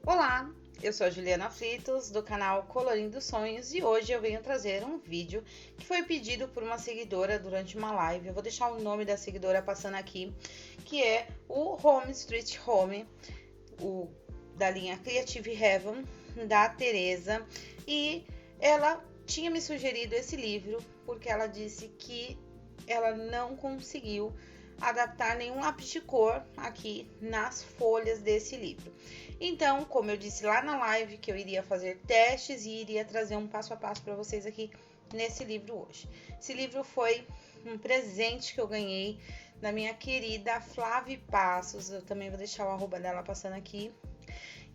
Olá, eu sou a Juliana Fritos, do canal Colorindo Sonhos, e hoje eu venho trazer um vídeo que foi pedido por uma seguidora durante uma live. Eu vou deixar o nome da seguidora passando aqui, que é o Home Street Home, da linha Creative Heaven, da Teresa, e ela tinha me sugerido esse livro porque ela disse que ela não conseguiu adaptar nenhum lápis de cor aqui nas folhas desse livro. Então, como eu disse lá na live, que eu iria fazer testes e iria trazer um passo a passo para vocês aqui nesse livro hoje. Esse livro foi um presente que eu ganhei da minha querida Flávia Passos. Eu também vou deixar o arroba dela passando aqui.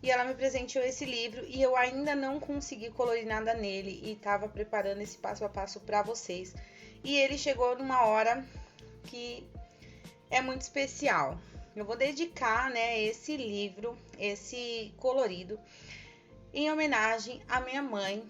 E ela me presenteou esse livro e eu ainda não consegui colorir nada nele e estava preparando esse passo a passo para vocês. E ele chegou numa hora que é muito especial. Eu vou dedicar, esse livro, esse colorido, em homenagem à minha mãe,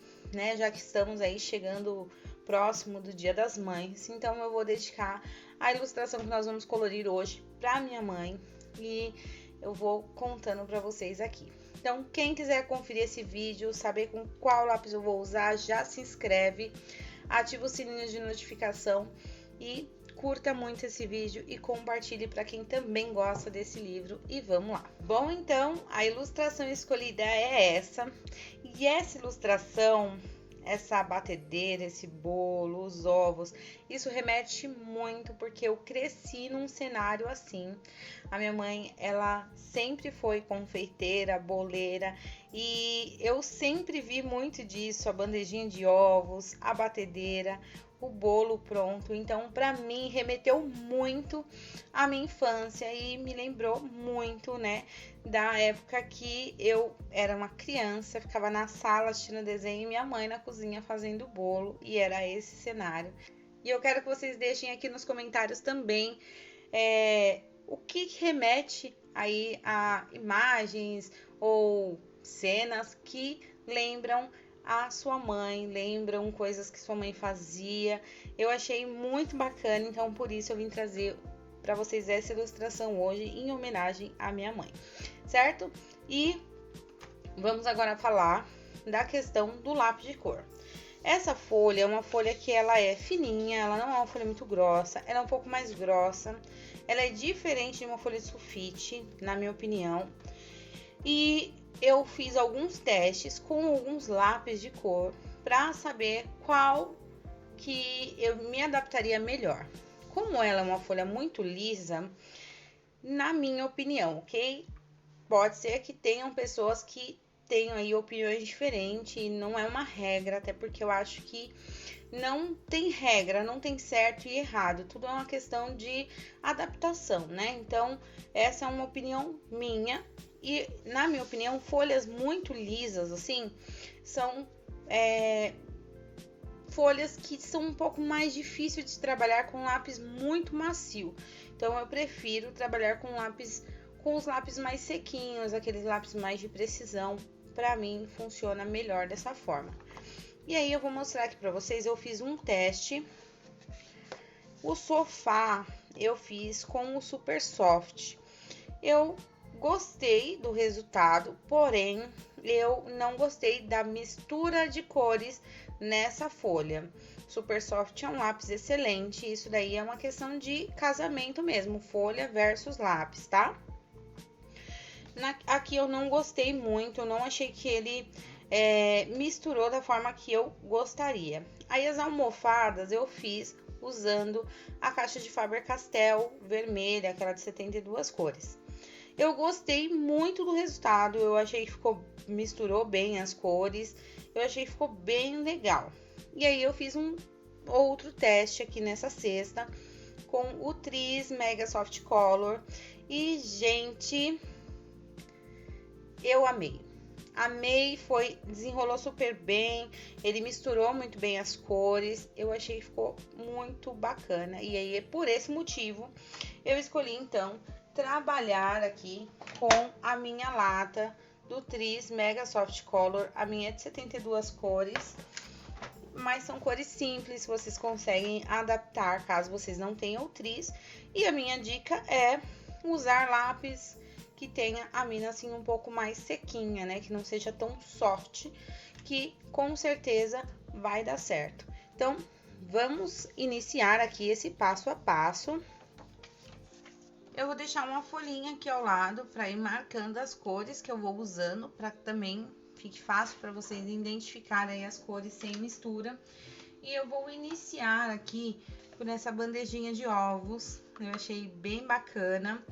já que estamos aí chegando próximo do Dia das Mães. Então eu vou dedicar a ilustração que nós vamos colorir hoje para minha mãe e eu vou contando para vocês aqui. Então, quem quiser conferir esse vídeo, saber com qual lápis eu vou usar, já se inscreve, ativa o sininho de notificação e curta muito esse vídeo e compartilhe para quem também gosta desse livro e vamos lá. Bom, então, a ilustração escolhida é essa, e essa ilustração, essa batedeira, esse bolo, os ovos, isso remete muito porque eu cresci num cenário assim. A minha mãe, ela sempre foi confeiteira, boleira, e eu sempre vi muito disso, a bandejinha de ovos, a batedeira, o bolo pronto. Então, para mim, remeteu muito à minha infância e me lembrou muito, da época que eu era uma criança, ficava na sala assistindo desenho e minha mãe na cozinha fazendo bolo, e era esse cenário. E eu quero que vocês deixem aqui nos comentários também o que remete aí a imagens ou cenas que lembram a sua mãe, lembram coisas que sua mãe fazia. Eu achei muito bacana, então por isso eu vim trazer para vocês essa ilustração hoje em homenagem à minha mãe, certo? E vamos agora falar da questão do lápis de cor. Essa folha é uma folha que ela é fininha, ela não é uma folha muito grossa, ela é um pouco mais grossa, ela é diferente de uma folha de sulfite, na minha opinião, e eu fiz alguns testes com alguns lápis de cor para saber qual que eu me adaptaria melhor. Como ela é uma folha muito lisa, na minha opinião, ok? Pode ser que tenham pessoas que tenham aí opiniões diferentes e não é uma regra, até porque eu acho que não tem regra, não tem certo e errado, tudo é uma questão de adaptação, Então, essa é uma opinião minha. E, na minha opinião, folhas muito lisas, assim, são folhas que são um pouco mais difíceis de trabalhar com lápis muito macio. Então, eu prefiro trabalhar com os lápis mais sequinhos, aqueles lápis mais de precisão. Para mim, funciona melhor dessa forma. E aí, eu vou mostrar aqui para vocês, eu fiz um teste. O sofá, eu fiz com o Super Soft. Eu gostei do resultado, porém eu não gostei da mistura de cores nessa folha. Super Soft é um lápis excelente, isso daí é uma questão de casamento mesmo, folha versus lápis, tá? Aqui eu não gostei muito, eu não achei que ele misturou da forma que eu gostaria. Aí as almofadas eu fiz usando a caixa de Faber-Castell vermelha, aquela de 72 cores. Eu gostei muito do resultado, eu achei que misturou bem as cores, eu achei que ficou bem legal. E aí eu fiz um outro teste aqui nessa cesta com o Tris Mega Soft Color e, gente, eu amei. Amei, desenrolou super bem, ele misturou muito bem as cores, eu achei que ficou muito bacana. E aí, por esse motivo, eu escolhi então trabalhar aqui com a minha lata do Tris Mega Soft Color. A minha é de 72 cores, mas são cores simples, vocês conseguem adaptar caso vocês não tenham o Tris. E a minha dica é usar lápis que tenha a mina assim um pouco mais sequinha, né? Que não seja tão soft, que com certeza vai dar certo. Então, vamos iniciar aqui esse passo a passo. Eu vou deixar uma folhinha aqui ao lado para ir marcando as cores que eu vou usando, para que também fique fácil para vocês identificarem as cores sem mistura. E eu vou iniciar aqui por essa bandejinha de ovos, eu achei bem bacana.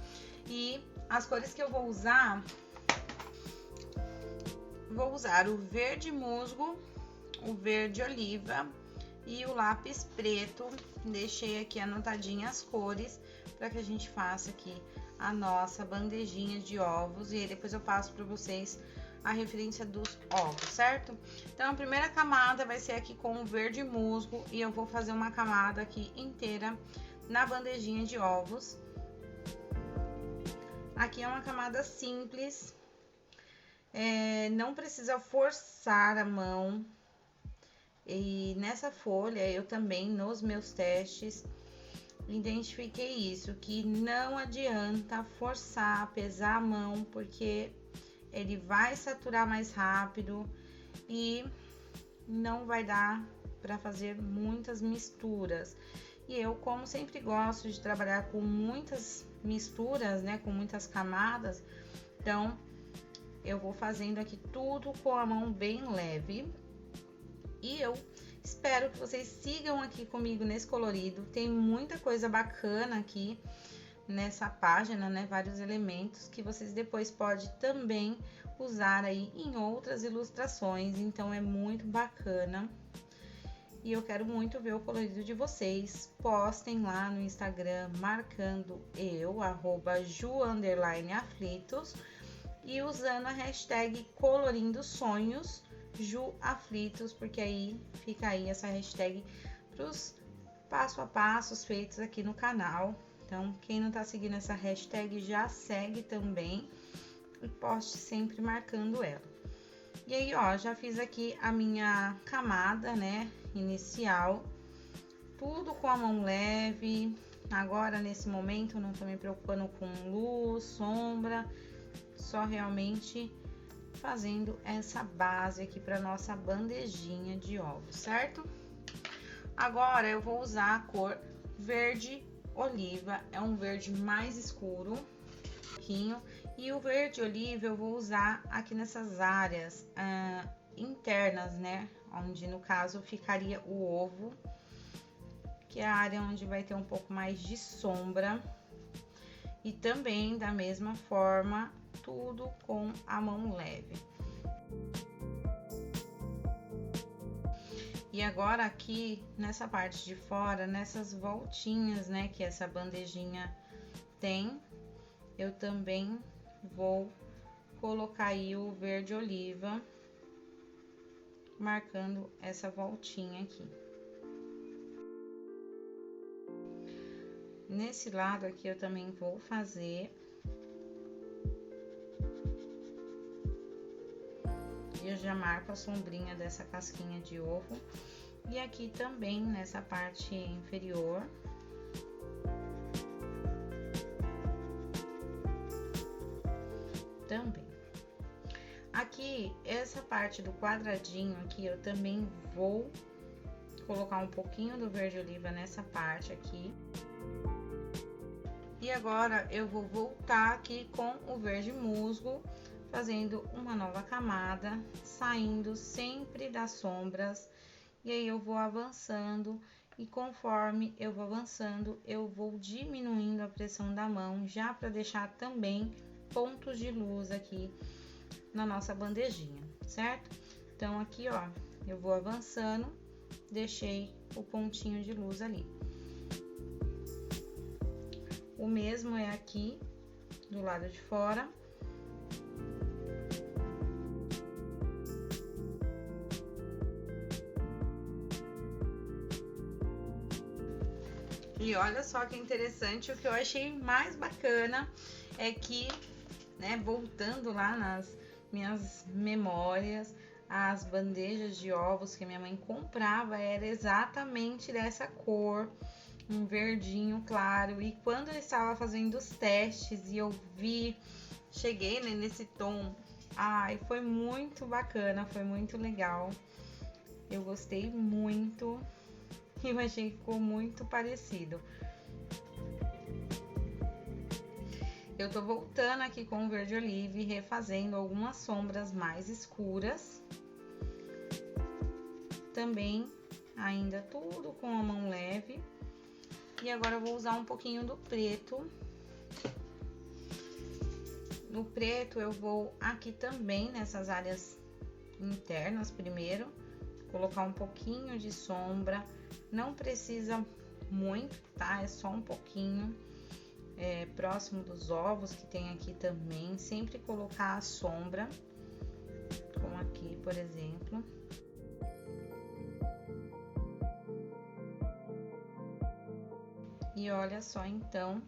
E as cores que eu vou usar o verde musgo, o verde oliva e o lápis preto. Deixei aqui anotadinha as cores para que a gente faça aqui a nossa bandejinha de ovos, e aí depois eu passo para vocês a referência dos ovos, certo? Então, a primeira camada vai ser aqui com o verde musgo, e eu vou fazer uma camada aqui inteira na bandejinha de ovos. Aqui é uma camada simples, não precisa forçar a mão. E nessa folha, eu também, nos meus testes, identifiquei isso, que não adianta forçar, pesar a mão, porque ele vai saturar mais rápido e não vai dar para fazer muitas misturas. E eu, como sempre gosto de trabalhar com muitas misturas, né, com muitas camadas, então eu vou fazendo aqui tudo com a mão bem leve. E eu espero que vocês sigam aqui comigo nesse colorido. Tem muita coisa bacana aqui nessa página, né? Vários elementos que vocês depois podem também usar aí em outras ilustrações. Então, é muito bacana. E eu quero muito ver o colorido de vocês. Postem lá no Instagram, marcando eu, @ju_aflitos, e usando a hashtag colorindosonhos, Ju Aflitos, porque aí fica aí essa hashtag para os passo a passos feitos aqui no canal. Então, quem não tá seguindo essa hashtag, já segue também e poste sempre marcando ela. E aí, ó, já fiz aqui a minha camada, né, inicial, tudo com a mão leve. Agora, nesse momento, eu não tô me preocupando com luz, sombra, só realmente fazendo essa base aqui para nossa bandejinha de ovos, certo? Agora eu vou usar a cor verde oliva, é um verde mais escuro, um pouquinho, e o verde oliva eu vou usar aqui nessas áreas internas, né? Onde no caso ficaria o ovo, que é a área onde vai ter um pouco mais de sombra, e também da mesma forma, tudo com a mão leve. E agora aqui nessa parte de fora, nessas voltinhas, né, que essa bandejinha tem, eu também vou colocar aí o verde oliva, marcando essa voltinha aqui. Nesse lado aqui eu também vou fazer. Eu já marco a sombrinha dessa casquinha de ovo. E aqui também, nessa parte inferior. Também. Aqui, essa parte do quadradinho aqui, eu também vou colocar um pouquinho do verde oliva nessa parte aqui. E agora, eu vou voltar aqui com o verde musgo, fazendo uma nova camada, saindo sempre das sombras, e aí eu vou avançando, e conforme eu vou avançando, eu vou diminuindo a pressão da mão, já para deixar também pontos de luz aqui na nossa bandejinha, certo? Então, aqui, ó, eu vou avançando, deixei o pontinho de luz ali. O mesmo é aqui, do lado de fora. E olha só que interessante, o que eu achei mais bacana é que, né, voltando lá nas minhas memórias, as bandejas de ovos que minha mãe comprava era exatamente dessa cor, um verdinho claro. E quando eu estava fazendo os testes e eu vi cheguei, né, nesse tom. Ai, foi muito bacana, foi muito legal. Eu gostei muito. Eu achei que ficou muito parecido. Eu tô voltando aqui com o verde olive, refazendo algumas sombras mais escuras. Também, ainda tudo com a mão leve. E agora eu vou usar um pouquinho do preto. No preto eu vou aqui também, nessas áreas internas primeiro, colocar um pouquinho de sombra. Não precisa muito, tá? É só um pouquinho. Próximo dos ovos que tem aqui também, sempre colocar a sombra, como aqui, por exemplo. E olha só, então,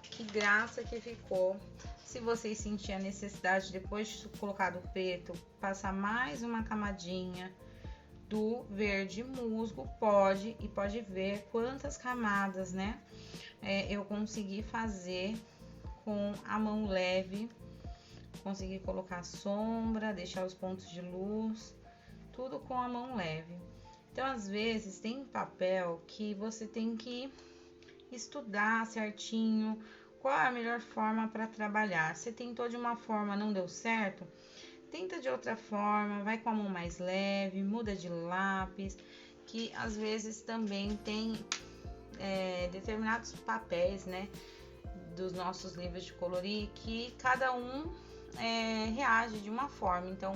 que graça que ficou. Se vocês sentirem a necessidade, depois de colocar do preto, passar mais uma camadinha do verde musgo, pode ver quantas camadas, né? Eu consegui fazer com a mão leve, consegui colocar sombra, deixar os pontos de luz, tudo com a mão leve. Então, às vezes, tem papel que você tem que estudar certinho qual é a melhor forma para trabalhar. Você tentou de uma forma, não deu certo, tenta de outra forma, vai com a mão mais leve, muda de lápis, que às vezes também tem determinados papéis, né, dos nossos livros de colorir, que cada um reage de uma forma. Então,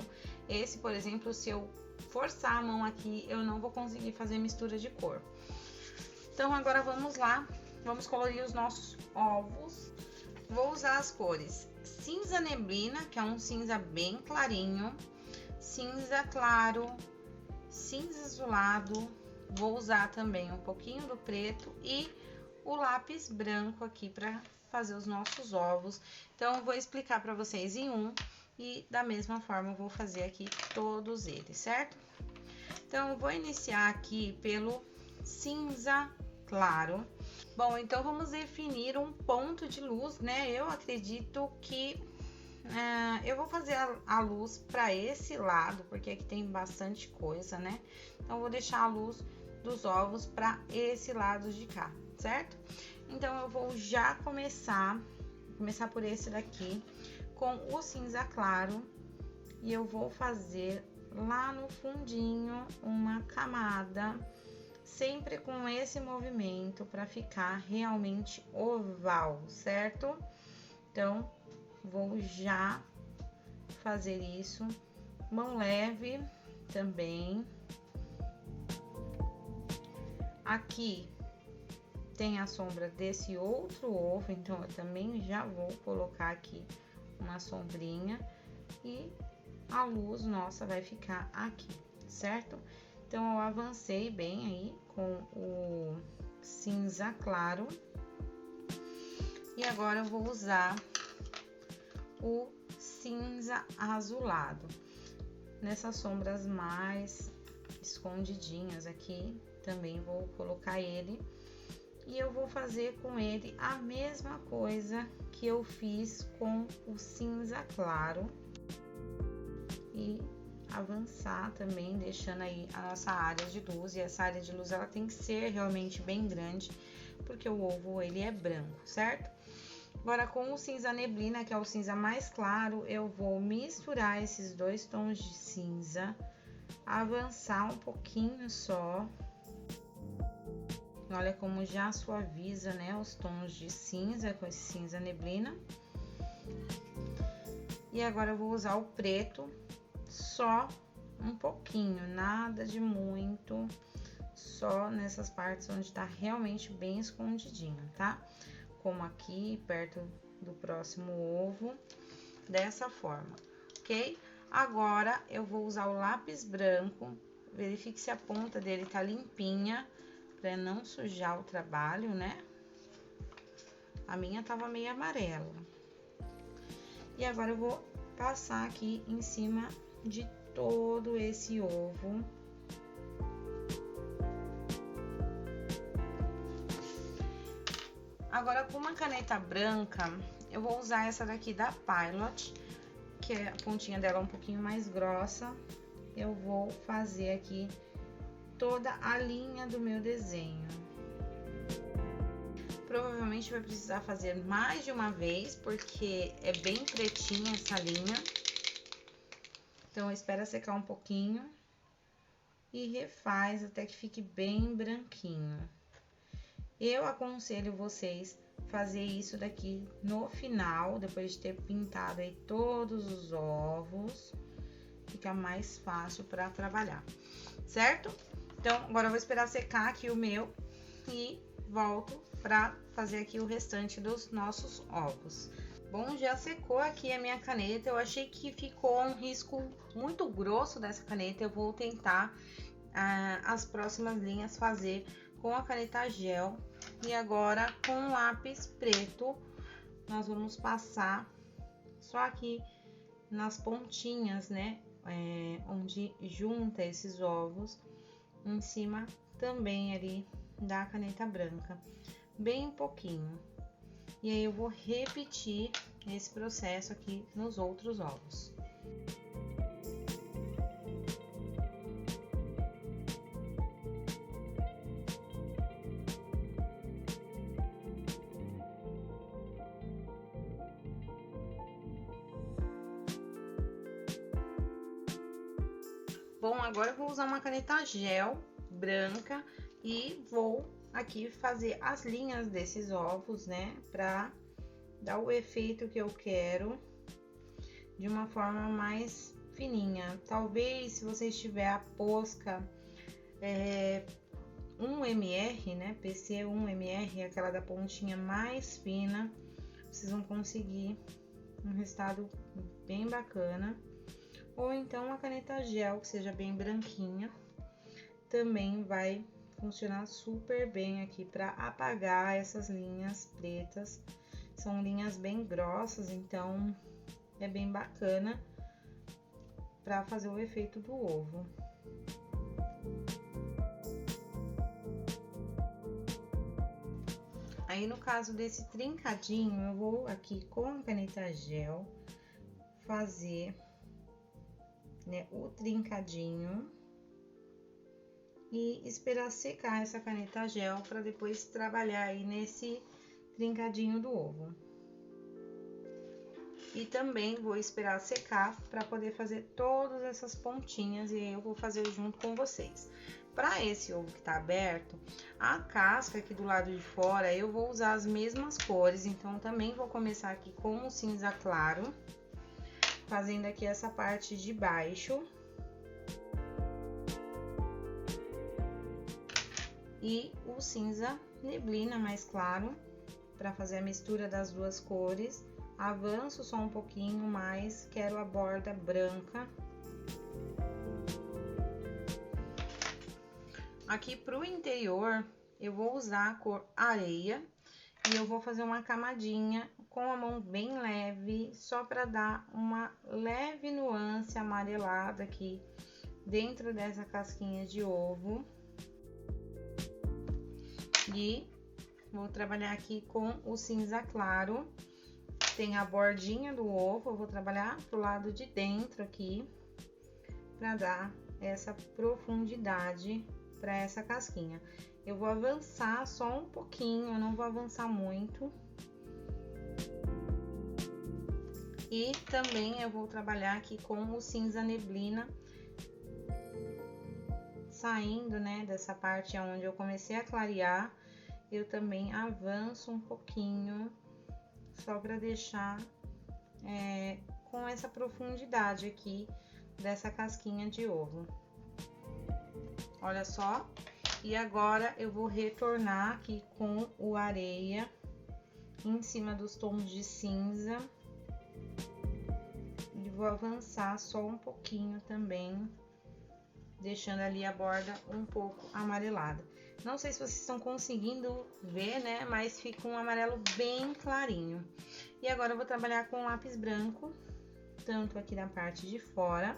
esse, por exemplo, se eu forçar a mão aqui, eu não vou conseguir fazer mistura de cor. Então, agora vamos lá, vamos colorir os nossos ovos. Vou usar as cores cinza neblina, que é um cinza bem clarinho, cinza claro, cinza azulado. Vou usar também um pouquinho do preto e o lápis branco aqui para fazer os nossos ovos. Então, eu vou explicar para vocês em um e da mesma forma eu vou fazer aqui todos eles, certo? Então, eu vou iniciar aqui pelo cinza claro. Bom, então vamos definir um ponto de luz, né? Eu acredito que eu vou fazer a luz para esse lado, porque aqui tem bastante coisa, né? Então, eu vou deixar a luz dos ovos para esse lado de cá, certo? Então, eu vou já começar por esse daqui, com o cinza claro, e eu vou fazer lá no fundinho uma camada, sempre com esse movimento para ficar realmente oval, certo? Então, vou já fazer isso, mão leve também. Aqui tem a sombra desse outro ovo, então eu também já vou colocar aqui uma sombrinha e a luz nossa vai ficar aqui, certo? Então, eu avancei bem aí com o cinza claro. E agora eu vou usar o cinza azulado. Nessas sombras mais escondidinhas aqui, também vou colocar ele. E eu vou fazer com ele a mesma coisa que eu fiz com o cinza claro. E avançar também, deixando aí a nossa área de luz. E essa área de luz, ela tem que ser realmente bem grande, porque o ovo, ele é branco, certo? Agora, com o cinza neblina, que é o cinza mais claro, eu vou misturar esses dois tons de cinza, avançar um pouquinho só. Olha como já suaviza, né, os tons de cinza com esse cinza neblina. E agora eu vou usar o preto, só um pouquinho, nada de muito, só nessas partes onde tá realmente bem escondidinho, tá? Como aqui, perto do próximo ovo, dessa forma, ok? Agora, eu vou usar o lápis branco, verifique se a ponta dele tá limpinha, pra não sujar o trabalho, né? A minha tava meio amarela. E agora, eu vou passar aqui em cima de todo esse ovo. Agora, com uma caneta branca, eu vou usar essa daqui da Pilot, que é a pontinha dela um pouquinho mais grossa. Eu vou fazer aqui toda a linha do meu desenho. Provavelmente vai precisar fazer mais de uma vez, porque é bem pretinha essa linha. Então, espera secar um pouquinho e refaz até que fique bem branquinho. Eu aconselho vocês fazer isso daqui no final, depois de ter pintado aí todos os ovos. Fica mais fácil para trabalhar, certo? Então, agora eu vou esperar secar aqui o meu e volto para fazer aqui o restante dos nossos ovos. Bom, já secou aqui a minha caneta. Eu achei que ficou um risco muito grosso dessa caneta. Eu vou tentar as próximas linhas fazer com a caneta gel. E agora, com lápis preto, nós vamos passar só aqui nas pontinhas, né? Onde junta esses ovos, em cima também ali da caneta branca, bem pouquinho. E aí eu vou repetir esse processo aqui nos outros ovos. Bom, agora eu vou usar uma caneta gel branca e vou aqui fazer as linhas desses ovos, né? Pra dar o efeito que eu quero de uma forma mais fininha. Talvez, se você tiver a posca 1 ml, né? PC 1 ml, aquela da pontinha mais fina, vocês vão conseguir um resultado bem bacana. Ou então a caneta gel, que seja bem branquinha, também vai funcionar super bem aqui para apagar essas linhas pretas. São linhas bem grossas, então é bem bacana para fazer o efeito do ovo. Aí, no caso desse trincadinho, eu vou aqui com a caneta gel fazer, né, o trincadinho e esperar secar essa caneta gel para depois trabalhar aí nesse trincadinho do ovo. E também vou esperar secar para poder fazer todas essas pontinhas e eu vou fazer junto com vocês. Para esse ovo que tá aberto, a casca aqui do lado de fora eu vou usar as mesmas cores, então também vou começar aqui com o cinza claro, fazendo aqui essa parte de baixo. E o cinza neblina mais claro, para fazer a mistura das duas cores. Avanço só um pouquinho mais, quero a borda branca. Aqui pro interior, eu vou usar a cor areia e eu vou fazer uma camadinha com a mão bem leve, só para dar uma leve nuance amarelada aqui dentro dessa casquinha de ovo. E vou trabalhar aqui com o cinza claro. Tem a bordinha do ovo, eu vou trabalhar pro lado de dentro aqui, para dar essa profundidade para essa casquinha. Eu vou avançar só um pouquinho, eu não vou avançar muito. E também eu vou trabalhar aqui com o cinza neblina, saindo, né, dessa parte onde eu comecei a clarear, eu também avanço um pouquinho, só para deixar com essa profundidade aqui dessa casquinha de ovo. Olha só. E agora eu vou retornar aqui com o areia em cima dos tons de cinza. E vou avançar só um pouquinho também, deixando ali a borda um pouco amarelada. Não sei se vocês estão conseguindo ver, né? Mas fica um amarelo bem clarinho. E agora eu vou trabalhar com lápis branco, tanto aqui na parte de fora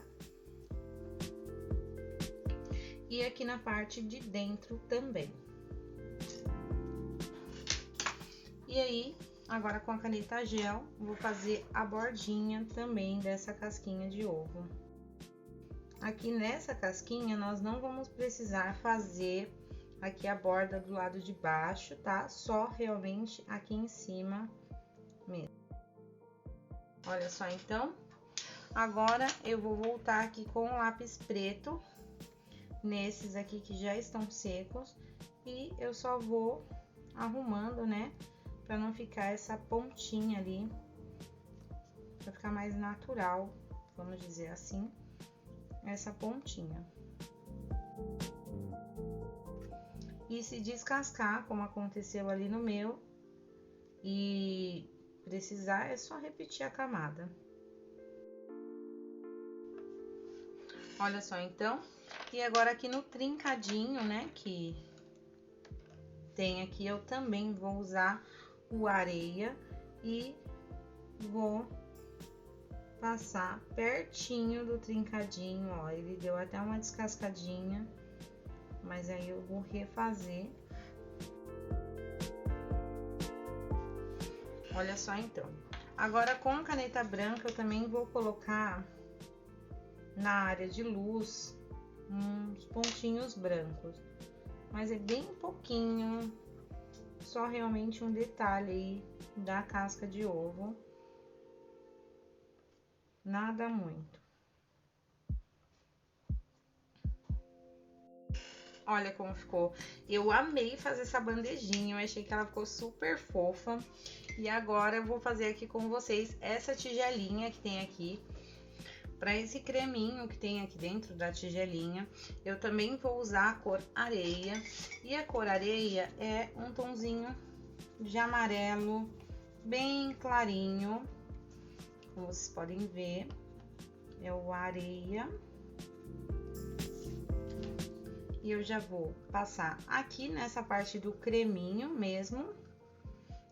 e aqui na parte de dentro também. E aí, Agora, com a caneta gel, vou fazer a bordinha também dessa casquinha de ovo. Aqui nessa casquinha, nós não vamos precisar fazer aqui a borda do lado de baixo, tá? Só realmente aqui em cima mesmo. Olha só, então. Agora, eu vou voltar aqui com o lápis preto, nesses aqui que já estão secos, e eu só vou arrumando, né? Pra não ficar essa pontinha ali, pra ficar mais natural, vamos dizer assim, essa pontinha. E se descascar, como aconteceu ali no meu, e precisar, é só repetir a camada. Olha só, então. E agora aqui no trincadinho, né, que tem aqui, eu também vou usar o areia e vou passar pertinho do trincadinho, ó. Ele deu até uma descascadinha, mas aí eu vou refazer. Olha só, então. Agora, com a caneta branca, eu também vou colocar na área de luz uns pontinhos brancos, mas é bem pouquinho, só realmente um detalhe aí da casca de ovo, nada muito. Olha como ficou. Eu amei fazer essa bandejinha, eu achei que ela ficou super fofa. E agora eu vou fazer aqui com vocês essa tigelinha que tem aqui. Para esse creminho que tem aqui dentro da tigelinha, eu também vou usar a cor areia. E a cor areia é um tonzinho de amarelo bem clarinho, como vocês podem ver, é o areia. E eu já vou passar aqui nessa parte do creminho mesmo,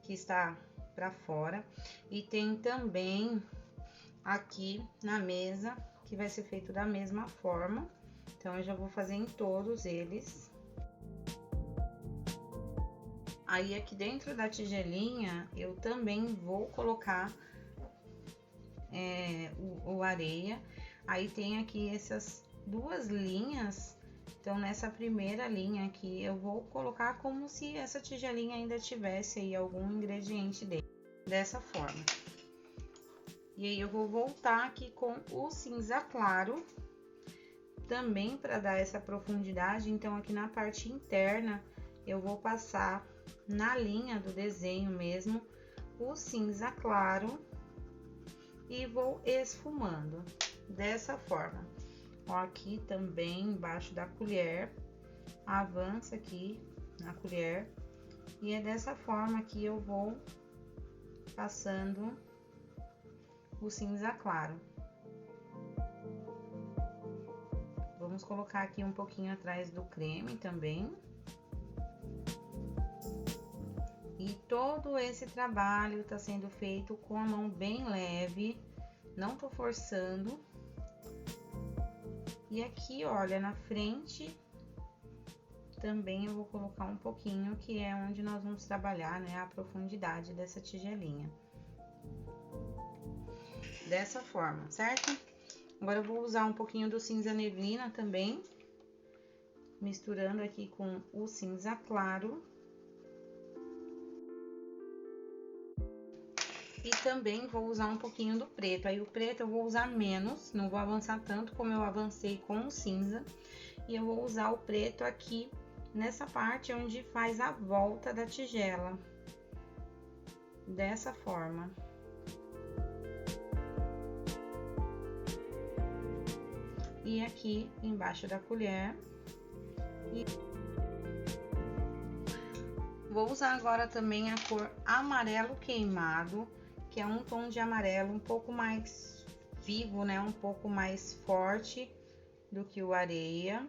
que está para fora. E tem também aqui na mesa, que vai ser feito da mesma forma. Então, eu já vou fazer em todos eles. Aí, aqui dentro da tigelinha, eu também vou colocar o areia. Aí, tem aqui essas duas linhas. Então, nessa primeira linha aqui, eu vou colocar como se essa tigelinha ainda tivesse aí algum ingrediente dele. Dessa forma. E aí, eu vou voltar aqui com o cinza claro, também para dar essa profundidade. Então, aqui na parte interna, eu vou passar na linha do desenho mesmo, o cinza claro, e vou esfumando, dessa forma. Ó, aqui também, embaixo da colher, avança aqui na colher, e é dessa forma que eu vou passando o cinza claro. Vamos colocar aqui um pouquinho atrás do creme também. E todo esse trabalho tá sendo feito com a mão bem leve, não tô forçando. E aqui, olha, na frente também eu vou colocar um pouquinho, que é onde nós vamos trabalhar, né, a profundidade dessa tigelinha. Dessa forma, certo? Agora eu vou usar um pouquinho do cinza neblina também, misturando aqui com o cinza claro. E também vou usar um pouquinho do preto. Aí o preto eu vou usar menos, não vou avançar tanto como eu avancei com o cinza. E eu vou usar o preto aqui nessa parte onde faz a volta da tigela. Dessa forma. E aqui embaixo da colher. E vou usar agora também a cor amarelo queimado, que é um tom de amarelo um pouco mais vivo, né? Um pouco mais forte do que o areia.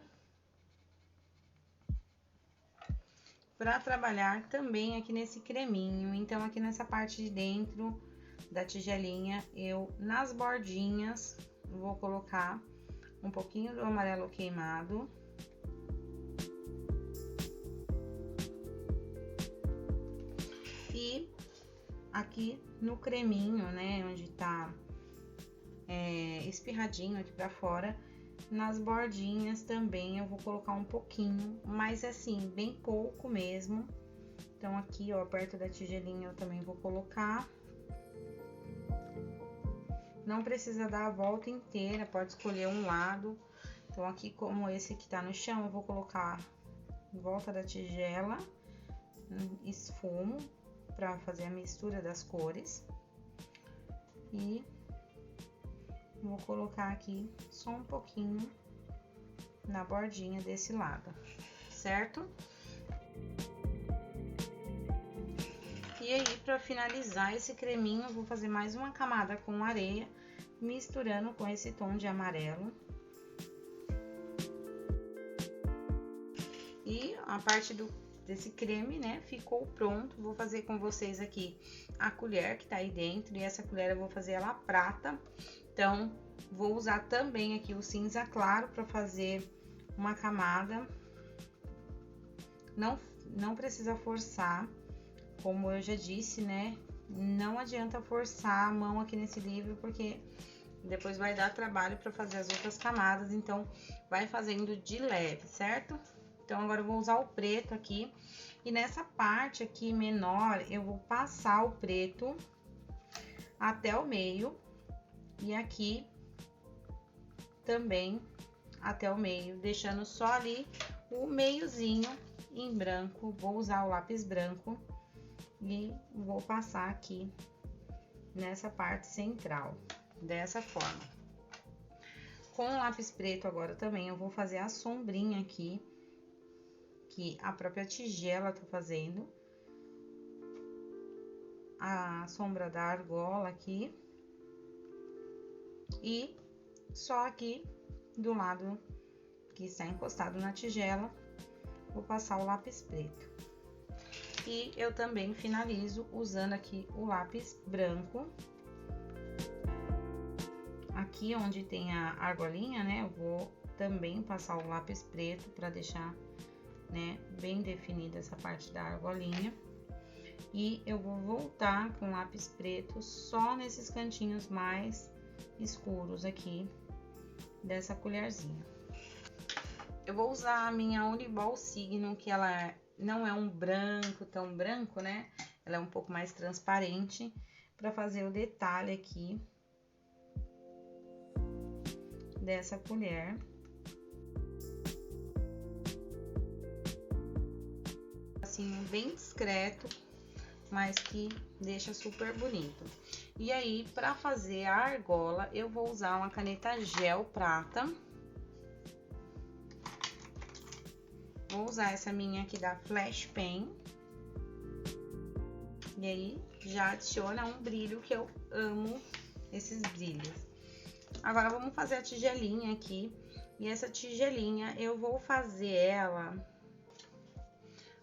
Para trabalhar também aqui nesse creminho. Então, aqui nessa parte de dentro da tigelinha, eu, nas bordinhas, vou colocar um pouquinho do amarelo queimado. E aqui no creminho, né, onde tá espirradinho aqui pra fora. Nas bordinhas também eu vou colocar um pouquinho, mas assim, bem pouco mesmo. Então aqui, ó, perto da tigelinha eu também vou colocar. Não precisa dar a volta inteira, pode escolher um lado. Então aqui, como esse que tá no chão, eu vou colocar em volta da tigela esfumo para fazer a mistura das cores. E vou colocar aqui só um pouquinho na bordinha desse lado, certo? E aí, para finalizar esse creminho, eu vou fazer mais uma camada com areia, misturando com esse tom de amarelo. E a parte desse creme, né, ficou pronto. Vou fazer com vocês aqui a colher que tá aí dentro, e essa colher eu vou fazer ela prata. Então, vou usar também aqui o cinza claro para fazer uma camada. Não precisa forçar, como eu já disse, né? Não adianta forçar a mão aqui nesse livro, porque depois vai dar trabalho para fazer as outras camadas. Então, vai fazendo de leve, certo? Então, agora eu vou usar o preto aqui. E nessa parte aqui menor, eu vou passar o preto até o meio. E aqui também até o meio, deixando só ali o meiozinho em branco. Vou usar o lápis branco e vou passar aqui nessa parte central, dessa forma. Com o lápis preto agora também eu vou fazer a sombrinha aqui, que a própria tigela tá fazendo. A sombra da argola aqui. E só aqui do lado que está encostado na tigela, vou passar o lápis preto. E eu também finalizo usando aqui o lápis branco. Aqui onde tem a argolinha, né, eu vou também passar o lápis preto para deixar, né, bem definida essa parte da argolinha. E eu vou voltar com o lápis preto só nesses cantinhos mais escuros aqui dessa colherzinha. Eu vou usar a minha Uniball Signo, que ela não é um branco tão branco, né? Ela é um pouco mais transparente, para fazer o detalhe aqui dessa colher. Assim, bem discreto, mas que deixa super bonito. E aí, para fazer a argola, eu vou usar uma caneta gel prata. Vou usar essa minha aqui da Flash Pen. E aí, já adiciona um brilho, que eu amo esses brilhos. Agora, vamos fazer a tigelinha aqui. E essa tigelinha, eu vou fazer ela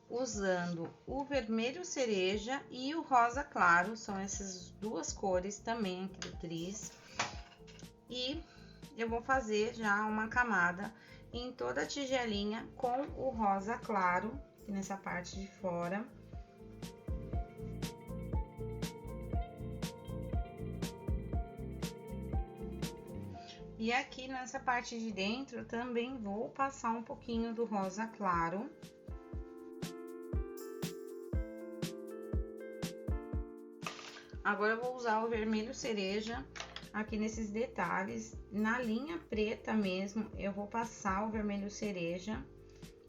usando o vermelho cereja e o rosa claro. São essas duas cores também aqui do Tris. E eu vou fazer já uma camada em toda a tigelinha com o rosa claro, aqui nessa parte de fora. E aqui nessa parte de dentro eu também vou passar um pouquinho do rosa claro. Agora eu vou usar o vermelho cereja aqui nesses detalhes. Na linha preta mesmo, eu vou passar o vermelho cereja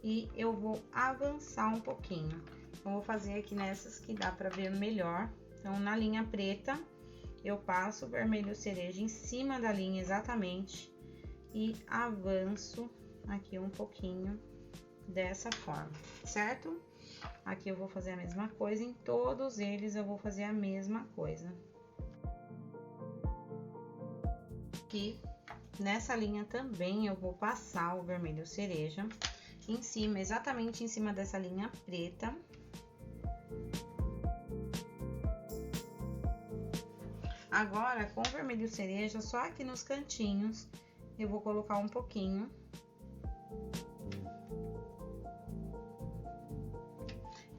e eu vou avançar um pouquinho. Eu vou fazer aqui nessas que dá pra ver melhor. Então, na linha preta, eu passo o vermelho cereja em cima da linha exatamente e avanço aqui um pouquinho dessa forma, certo? Aqui eu vou fazer a mesma coisa, em todos eles eu vou fazer a mesma coisa. Aqui, nessa linha também, eu vou passar o vermelho cereja em cima, exatamente em cima dessa linha preta. Agora, com o vermelho cereja, só aqui nos cantinhos, eu vou colocar um pouquinho.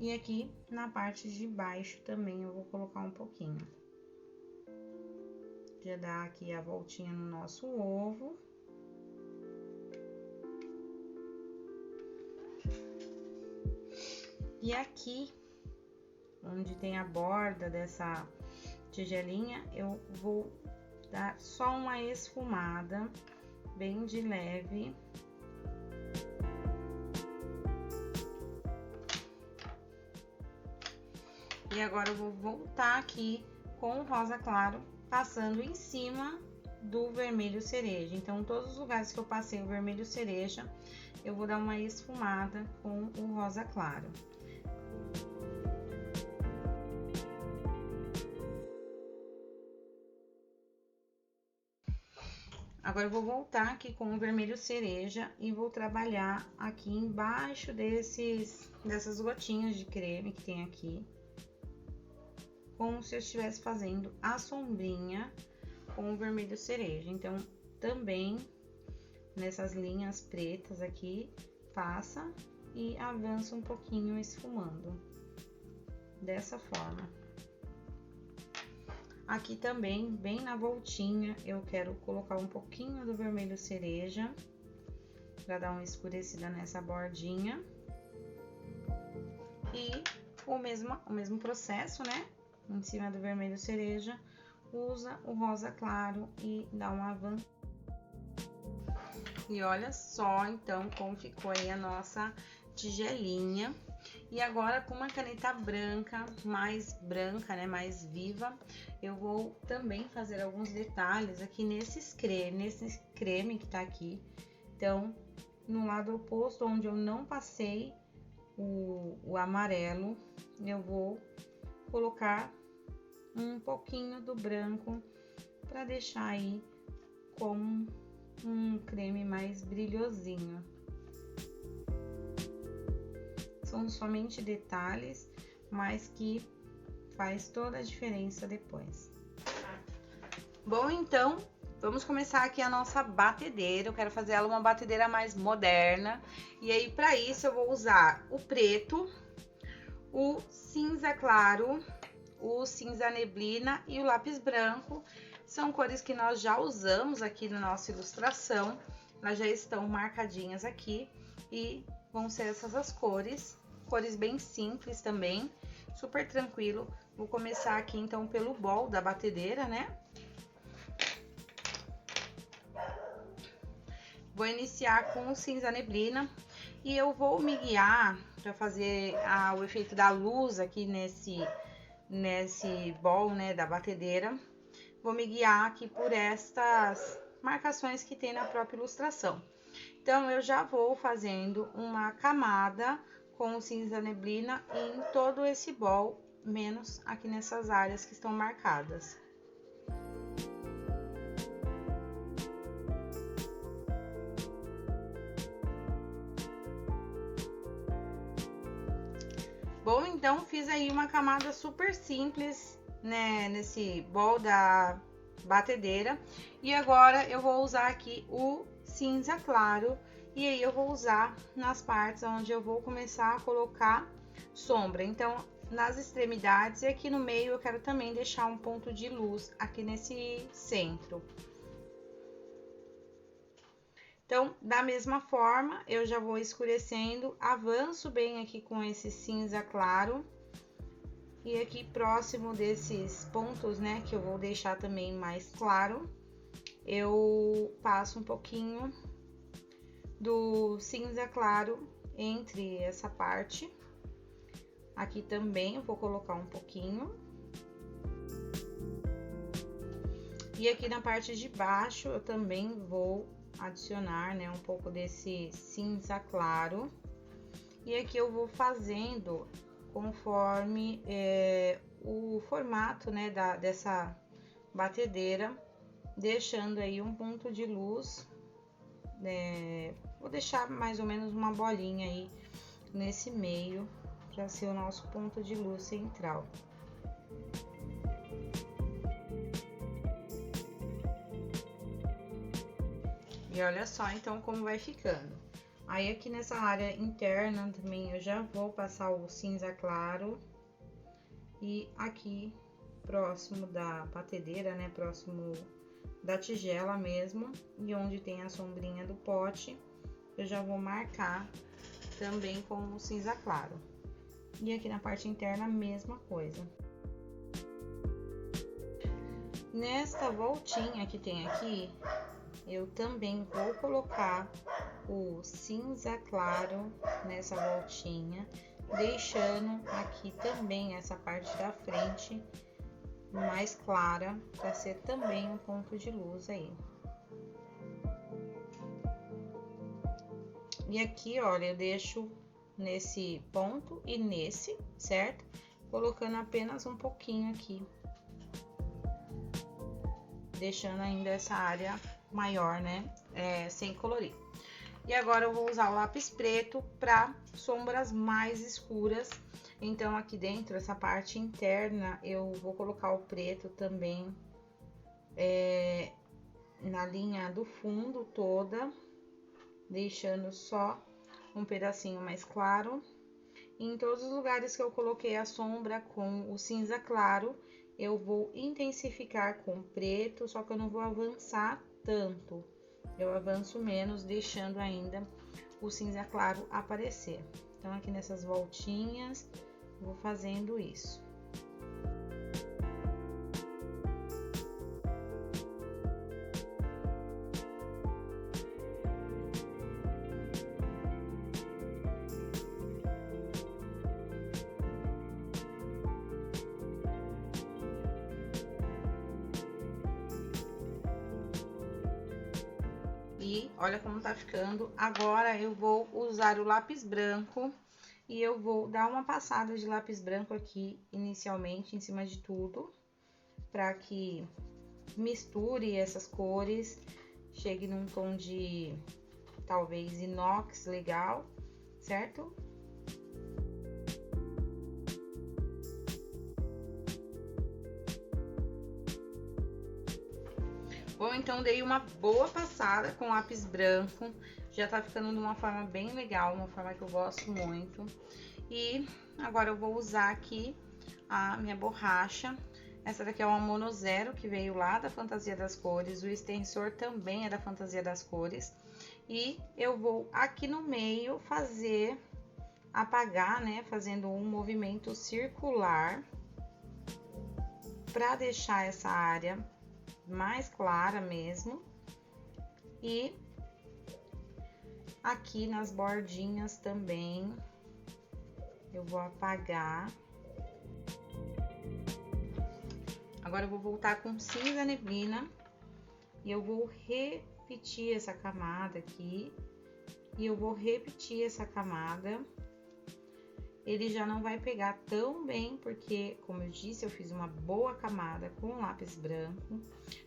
E aqui na parte de baixo também eu vou colocar um pouquinho. Já dá aqui a voltinha no nosso ovo. E aqui, onde tem a borda dessa tigelinha, eu vou dar só uma esfumada, bem de leve. E agora eu vou voltar aqui com o rosa claro, passando em cima do vermelho cereja. Então, todos os lugares que eu passei o vermelho cereja, eu vou dar uma esfumada com o rosa claro. Agora, eu vou voltar aqui com o vermelho cereja e vou trabalhar aqui embaixo dessas gotinhas de creme que tem aqui. Como se eu estivesse fazendo a sombrinha com o vermelho cereja. Então, também nessas linhas pretas aqui, passa e avança um pouquinho esfumando. Dessa forma. Aqui também, bem na voltinha, eu quero colocar um pouquinho do vermelho cereja, para dar uma escurecida nessa bordinha. E o mesmo processo, né? Em cima do vermelho cereja, usa o rosa claro e dá um avanço. E olha só, então, como ficou aí a nossa tigelinha. E agora, com uma caneta branca, né, mais viva, eu vou também fazer alguns detalhes aqui nesse creme que tá aqui. Então, no lado oposto, onde eu não passei o amarelo, eu vou colocar um pouquinho do branco para deixar aí com um creme mais brilhosinho. São somente detalhes, mas que faz toda a diferença depois. Bom, então, vamos começar aqui a nossa batedeira. Eu quero fazer ela uma batedeira mais moderna. E aí, para isso, eu vou usar o preto, o cinza claro, o cinza neblina e o lápis branco. São cores que nós já usamos aqui na nossa ilustração. Elas já estão marcadinhas aqui e vão ser essas as cores. Cores bem simples também, super tranquilo. Vou começar aqui então pelo bol da batedeira, né? Vou iniciar com o cinza neblina e eu vou me guiar para fazer o efeito da luz aqui nesse bol, né, da batedeira. Vou me guiar aqui por estas marcações que tem na própria ilustração. Então, eu já vou fazendo uma camada com o cinza neblina em todo esse bol, menos aqui nessas áreas que estão marcadas. Bom, então, fiz aí uma camada super simples, né, nesse bol da batedeira. E agora, eu vou usar aqui o cinza claro. E aí, eu vou usar nas partes onde eu vou começar a colocar sombra. Então, nas extremidades e aqui no meio, eu quero também deixar um ponto de luz aqui nesse centro. Então, da mesma forma, eu já vou escurecendo, avanço bem aqui com esse cinza claro. E aqui próximo desses pontos, né, que eu vou deixar também mais claro, eu passo um pouquinho do cinza claro entre essa parte. Aqui também eu vou colocar um pouquinho. E aqui na parte de baixo eu também vou adicionar, né, um pouco desse cinza claro. E aqui eu vou fazendo conforme o formato, né, dessa batedeira, deixando aí um ponto de luz. Vou deixar mais ou menos uma bolinha aí nesse meio, para ser o nosso ponto de luz central. E olha só, então, como vai ficando. Aí aqui nessa área interna também eu já vou passar o cinza claro. E aqui próximo da batedeira, né, próximo da tigela mesmo, e onde tem a sombrinha do pote, eu já vou marcar também com o cinza claro. E aqui na parte interna a mesma coisa. Nesta voltinha que tem aqui, eu também vou colocar o cinza claro nessa voltinha, deixando aqui também essa parte da frente mais clara, para ser também um ponto de luz aí. E aqui, olha, eu deixo nesse ponto e nesse, certo? Colocando apenas um pouquinho aqui, deixando ainda essa área maior, né? Sem colorir. E agora eu vou usar o lápis preto para sombras mais escuras. Então, aqui dentro, essa parte interna, eu vou colocar o preto também na linha do fundo toda, deixando só um pedacinho mais claro. E em todos os lugares que eu coloquei a sombra com o cinza claro, eu vou intensificar com preto, só que eu não vou avançar tanto. Eu avanço menos, deixando ainda o cinza claro aparecer. Então, aqui nessas voltinhas, vou fazendo isso. E olha como tá ficando. Agora eu vou usar o lápis branco e eu vou dar uma passada de lápis branco aqui inicialmente em cima de tudo, para que misture essas cores, chegue num tom de talvez inox legal, certo? Bom, então dei uma boa passada com lápis branco, já tá ficando de uma forma bem legal, uma forma que eu gosto muito. E agora eu vou usar aqui a minha borracha. Essa daqui é uma Mono Zero, que veio lá da Fantasia das Cores, o extensor também é da Fantasia das Cores. E eu vou aqui no meio apagar, né, fazendo um movimento circular, para deixar essa área mais clara mesmo. E aqui nas bordinhas também eu vou apagar. Agora eu vou voltar com cinza neblina e eu vou repetir essa camada aqui, e eu vou repetir essa camada. Ele já não vai pegar tão bem, porque, como eu disse, eu fiz uma boa camada com lápis branco,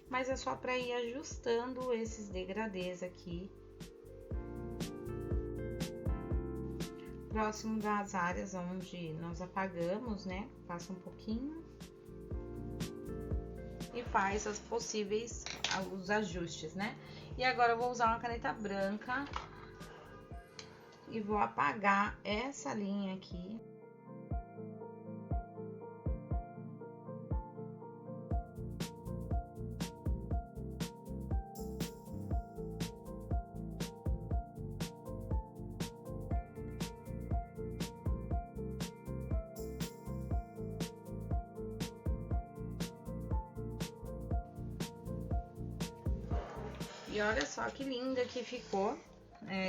mas é só para ir ajustando esses degradês aqui. Próximo das áreas onde nós apagamos, né? Passa um pouquinho e faz os possíveis os ajustes, né? E agora eu vou usar uma caneta branca e vou apagar essa linha aqui. E olha só que linda que ficou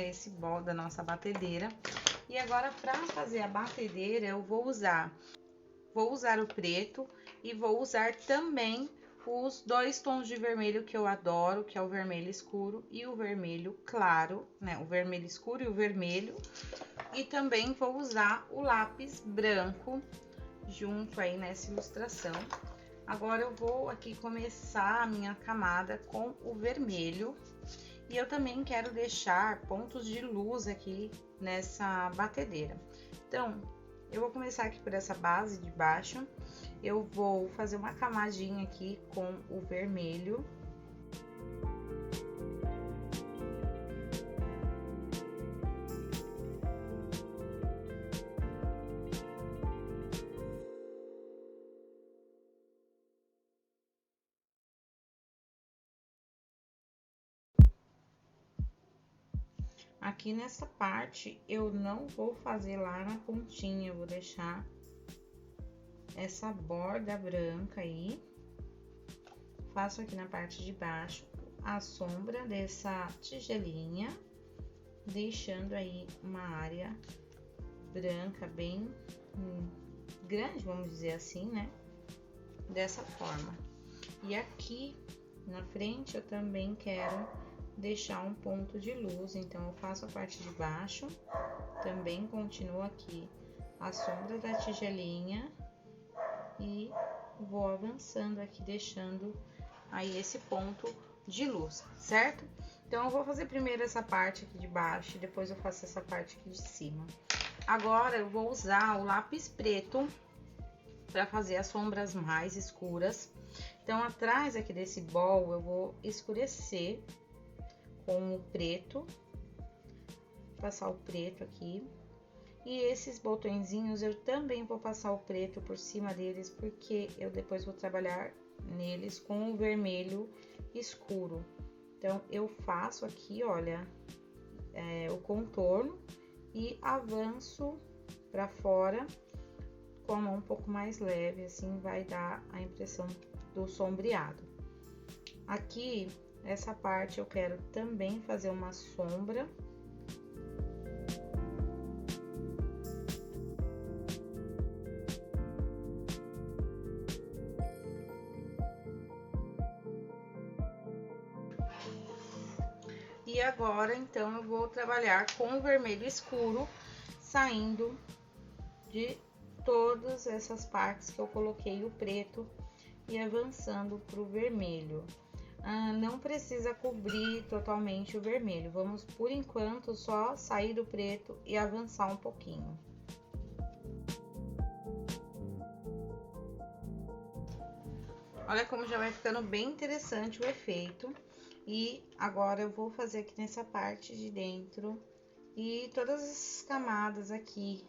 esse bol da nossa batedeira. E agora, para fazer a batedeira, eu vou usar o preto e vou usar também os dois tons de vermelho que eu adoro, que é o vermelho escuro e o vermelho claro, né? O vermelho escuro e o vermelho. E também vou usar o lápis branco junto aí nessa ilustração. Agora eu vou aqui começar a minha camada com o vermelho. E eu também quero deixar pontos de luz aqui nessa batedeira. Então, eu vou começar aqui por essa base de baixo. Eu vou fazer uma camadinha aqui com o vermelho. Aqui nessa parte, eu não vou fazer lá na pontinha, eu vou deixar essa borda branca aí. Faço aqui na parte de baixo a sombra dessa tigelinha, deixando aí uma área branca bem grande, vamos dizer assim, né? Dessa forma. E aqui na frente eu também quero deixar um ponto de luz, então eu faço a parte de baixo, também continuo aqui a sombra da tigelinha e vou avançando aqui, deixando aí esse ponto de luz, certo? Então, eu vou fazer primeiro essa parte aqui de baixo e depois eu faço essa parte aqui de cima. Agora, eu vou usar o lápis preto para fazer as sombras mais escuras. Então, atrás aqui desse bol, eu vou escurecer com o preto, passar o preto aqui. E esses botõezinhos eu também vou passar o preto por cima deles, porque eu depois vou trabalhar neles com o vermelho escuro. Então, eu faço aqui, olha, o contorno e avanço para fora com a mão um pouco mais leve, assim vai dar a impressão do sombreado. Aqui, essa parte eu quero também fazer uma sombra. E agora, então, eu vou trabalhar com o vermelho escuro, saindo de todas essas partes que eu coloquei o preto e avançando para o vermelho. Não precisa cobrir totalmente o vermelho, vamos, por enquanto, só sair do preto e avançar um pouquinho. Olha como já vai ficando bem interessante o efeito. E agora eu vou fazer aqui nessa parte de dentro e todas as camadas aqui,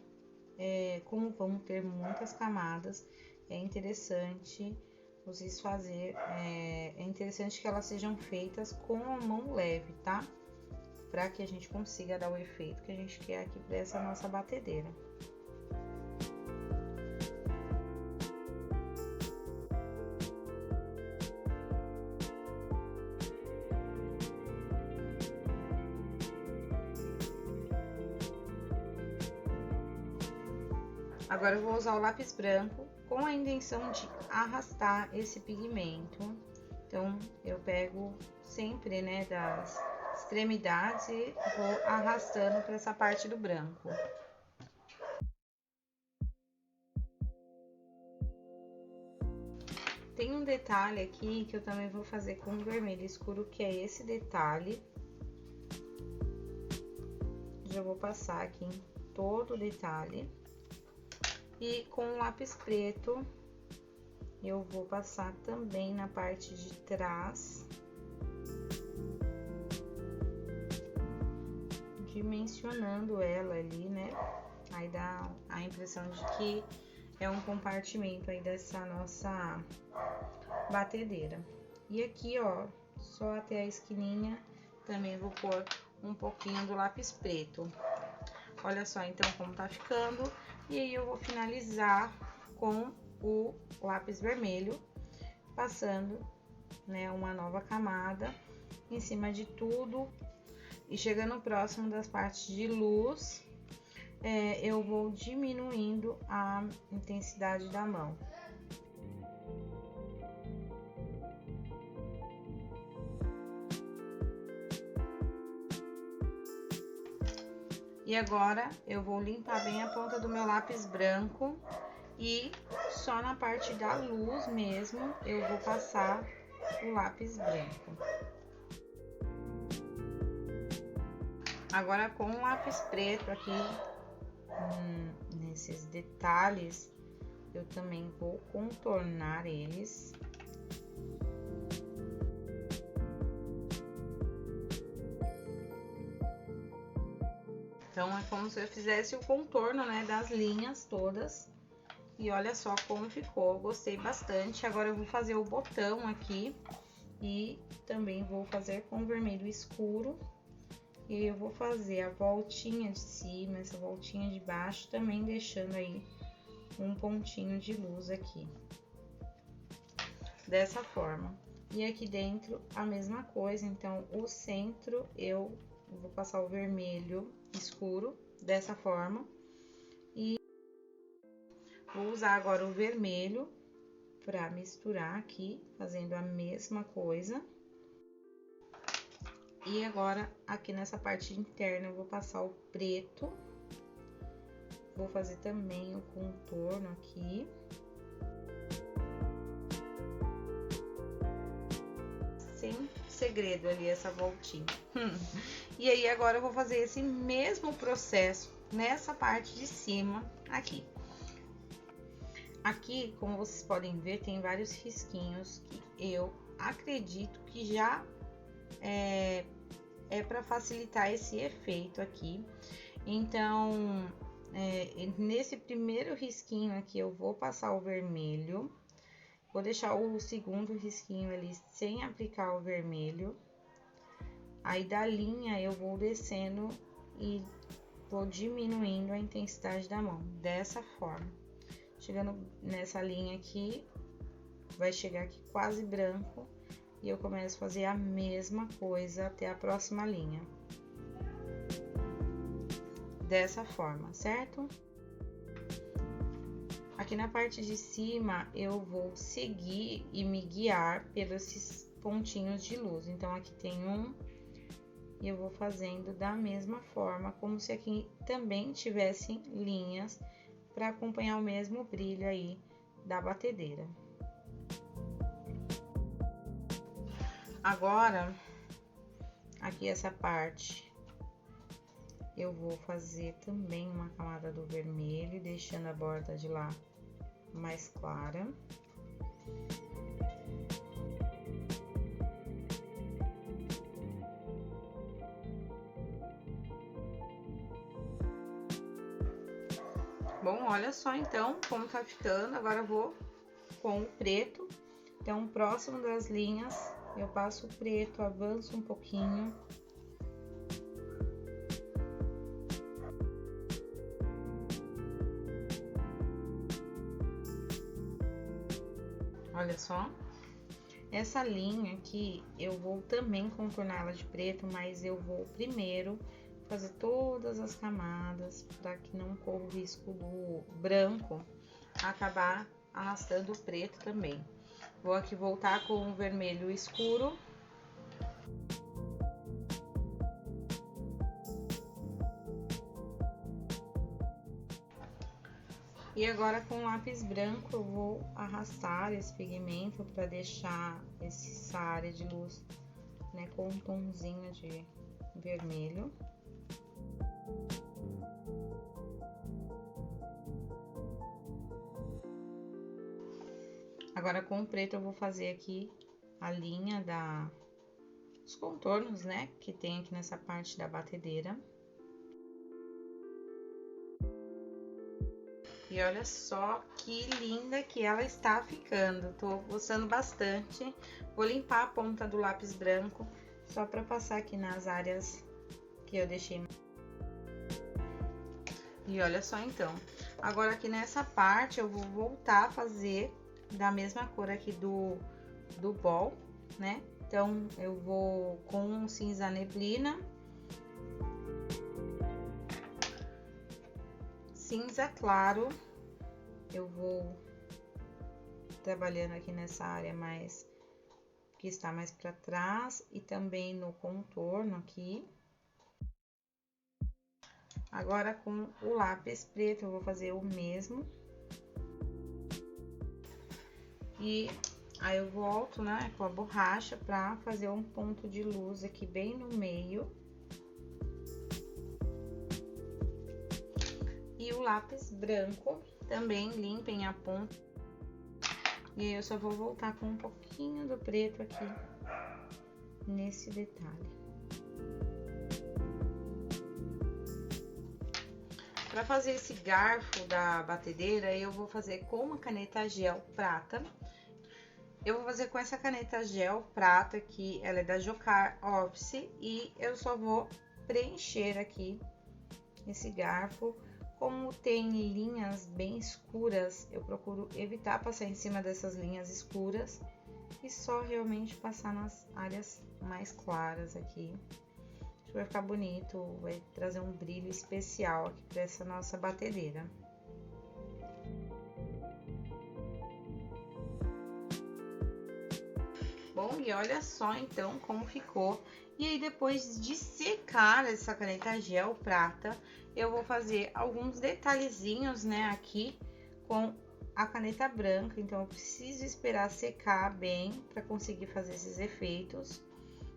como vão ter muitas camadas, é interessante vocês é interessante que elas sejam feitas com a mão leve, tá? Para que a gente consiga dar o efeito que a gente quer aqui para essa nossa batedeira. Agora eu vou usar o lápis branco com a intenção de arrastar esse pigmento. Então, eu pego sempre, né, das extremidades e vou arrastando para essa parte do branco. Tem um detalhe aqui que eu também vou fazer com o vermelho escuro, que é esse detalhe. Já vou passar aqui em todo o detalhe. E com o lápis preto, eu vou passar também na parte de trás, dimensionando ela ali, né? Aí dá a impressão de que é um compartimento aí dessa nossa batedeira. E aqui, ó, só até a esquininha, também vou pôr um pouquinho do lápis preto. Olha só, então, como tá ficando. E aí, eu vou finalizar com o lápis vermelho, passando, né, uma nova camada em cima de tudo. E chegando próximo das partes de luz, eu vou diminuindo a intensidade da mão. E agora, eu vou limpar bem a ponta do meu lápis branco e só na parte da luz mesmo eu vou passar o lápis branco. Agora, com o lápis preto aqui, nesses detalhes, eu também vou contornar eles. Então, é como se eu fizesse o contorno, né, das linhas todas. E olha só como ficou, gostei bastante. Agora, eu vou fazer o botão aqui e também vou fazer com vermelho escuro. E eu vou fazer a voltinha de cima, essa voltinha de baixo, também deixando aí um pontinho de luz aqui. Dessa forma. E aqui dentro a mesma coisa, então o centro eu vou passar o vermelho escuro, dessa forma. E vou usar agora o vermelho para misturar aqui, fazendo a mesma coisa. E agora, aqui nessa parte interna, eu vou passar o preto. Vou fazer também o contorno aqui. Sem segredo ali, essa voltinha. E aí, agora eu vou fazer esse mesmo processo nessa parte de cima aqui. Aqui, como vocês podem ver, tem vários risquinhos que eu acredito que já é para facilitar esse efeito aqui. Então, nesse primeiro risquinho aqui, eu vou passar o vermelho. Vou deixar o segundo risquinho ali sem aplicar o vermelho. Aí, da linha, eu vou descendo e vou diminuindo a intensidade da mão, dessa forma. Chegando nessa linha aqui, vai chegar aqui quase branco. E eu começo a fazer a mesma coisa até a próxima linha. Dessa forma, certo? Aqui na parte de cima, eu vou seguir e me guiar pelos pontinhos de luz. Então, aqui tem um, e eu vou fazendo da mesma forma, como se aqui também tivessem linhas, para acompanhar o mesmo brilho aí da batedeira. Agora, aqui essa parte, eu vou fazer também uma camada do vermelho, deixando a borda de lá mais clara. Bom, olha só então como tá ficando. Agora eu vou com o preto. Então, próximo das linhas, eu passo o preto, avanço um pouquinho. Olha só. Essa linha aqui, eu vou também contornar ela de preto, mas eu vou primeiro fazer todas as camadas, para que não corra o risco do branco acabar arrastando o preto também. Vou aqui voltar com o vermelho escuro. E agora com lápis branco eu vou arrastar esse pigmento para deixar essa área de luz, né, com um tomzinho de vermelho. Agora com o preto eu vou fazer aqui a linha dos contornos, né, que tem aqui nessa parte da batedeira. E olha só que linda que ela está ficando, tô gostando bastante. Vou limpar a ponta do lápis branco, só para passar aqui nas áreas que eu deixei. E olha só então, agora aqui nessa parte eu vou voltar a fazer da mesma cor aqui do bol, né? Então, eu vou com um cinza neblina, cinza claro, eu vou trabalhando aqui nessa área mais, que está mais para trás, e também no contorno aqui. Agora, com o lápis preto, eu vou fazer o mesmo. E aí eu volto, né, com a borracha para fazer um ponto de luz aqui bem no meio. E o lápis branco, também limpem a ponta. E aí eu só vou voltar com um pouquinho do preto aqui, nesse detalhe. Para fazer esse garfo da batedeira, eu vou fazer com uma caneta gel prata. Eu vou fazer com essa caneta gel prata, que ela é da Jocar Office, e eu só vou preencher aqui esse garfo. Como tem linhas bem escuras, eu procuro evitar passar em cima dessas linhas escuras e só realmente passar nas áreas mais claras aqui. Acho que vai ficar bonito, vai trazer um brilho especial aqui para essa nossa batedeira. Bom, e olha só então como ficou. E aí depois de secar essa caneta gel prata, eu vou fazer alguns detalhezinhos, né, aqui com a caneta branca. Então eu preciso esperar secar bem para conseguir fazer esses efeitos.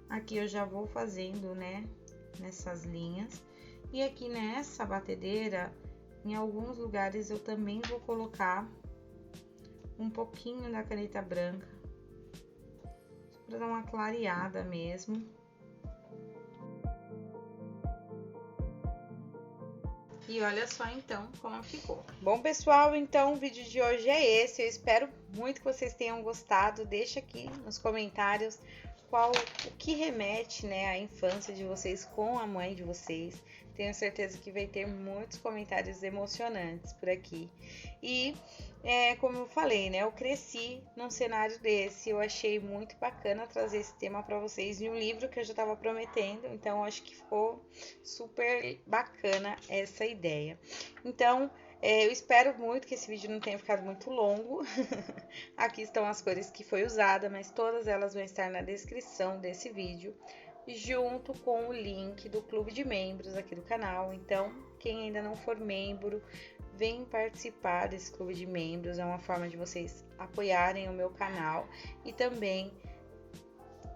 Aqui eu já vou fazendo, né, nessas linhas. E aqui nessa batedeira, em alguns lugares eu também vou colocar um pouquinho da caneta branca, para dar uma clareada mesmo. E olha só então como ficou. Bom, pessoal, então o vídeo de hoje é esse. Eu espero muito que vocês tenham gostado. Deixa aqui nos comentários o que remete, né, à infância de vocês com a mãe de vocês. Tenho certeza que vai ter muitos comentários emocionantes por aqui. E como eu falei, né, eu cresci num cenário desse. Eu achei muito bacana trazer esse tema para vocês em um livro que eu já estava prometendo. Então acho que ficou super bacana essa ideia. Então eu espero muito que esse vídeo não tenha ficado muito longo. Aqui estão as cores que foi usada, mas todas elas vão estar na descrição desse vídeo, junto com o link do clube de membros aqui do canal. Então, quem ainda não for membro, vem participar desse clube de membros. É uma forma de vocês apoiarem o meu canal e também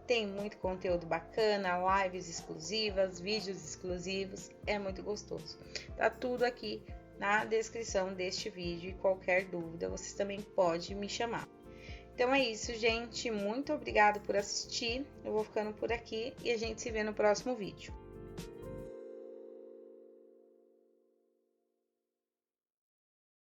tem muito conteúdo bacana, lives exclusivas, vídeos exclusivos, é muito gostoso. Tá tudo aqui na descrição deste vídeo e qualquer dúvida vocês também podem me chamar. Então é isso, gente. Muito obrigada por assistir. Eu vou ficando por aqui e a gente se vê no próximo vídeo.